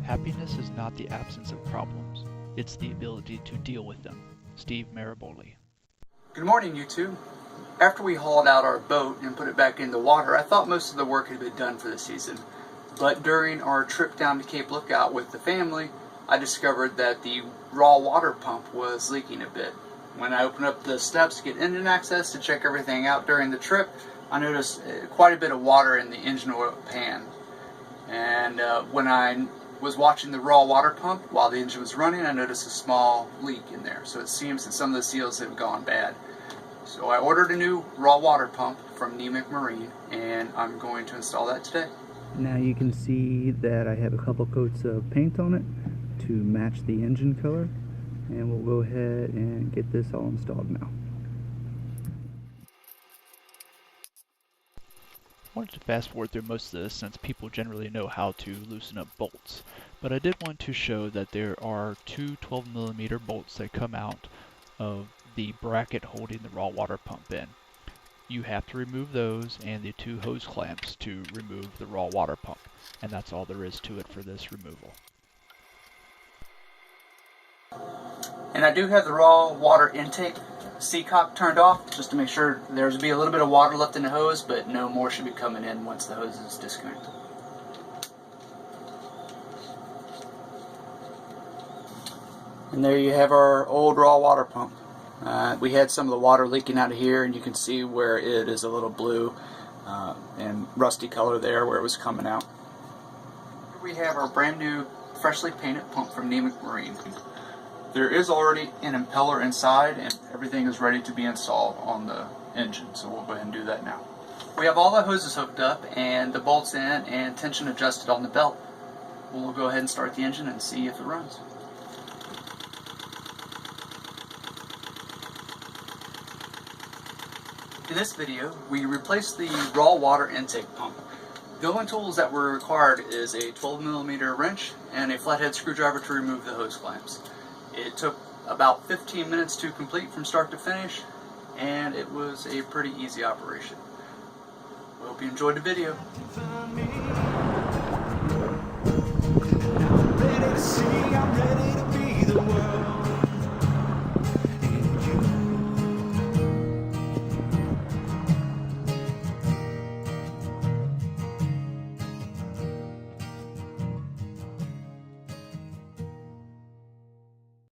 Happiness is not the absence of problems, it's the ability to deal with them. Steve Maraboli. Good morning, YouTube. After we hauled out our boat and put it back in the water, I thought most of the work had been done for the season. But during our trip down to Cape Lookout with the family, I discovered that the raw water pump was leaking a bit. When I opened up the steps to get engine access to check everything out during the trip, I noticed quite a bit of water in the engine oil pan. And when I was watching the raw water pump while the engine was running, I noticed a small leak in there. So it seems that some of the seals have gone bad. So I ordered a new raw water pump from Niemiec Marine, and I'm going to install that today. Now you can see that I have a couple coats of paint on it to match the engine color, and we'll go ahead and get this all installed now. I wanted to fast forward through most of this since people generally know how to loosen up bolts, but I did want to show that there are two 12mm bolts that come out of the bracket holding the raw water pump in. You have to remove those and the two hose clamps to remove the raw water pump, and that's all there is to it for this removal. And I do have the raw water intake seacock turned off just to make sure there's be a little bit of water left in the hose, but no more should be coming in once the hose is disconnected. And there you have our old raw water pump. We had some of the water leaking out of here, and you can see where it is a little blue and rusty color there where it was coming out. Here we have our brand new freshly painted pump from Niemiec Marine. There is already an impeller inside, and everything is ready to be installed on the engine, so we'll go ahead and do that now. We have all the hoses hooked up and the bolts in and tension adjusted on the belt. We'll go ahead and start the engine and see if it runs. In this video, we replaced the raw water intake pump. The only tools that were required is a 12mm wrench and a flathead screwdriver to remove the hose clamps. It took about 15 minutes to complete from start to finish, and it was a pretty easy operation. We hope you enjoyed the video. I'm ready to see, I'm ready to be the world.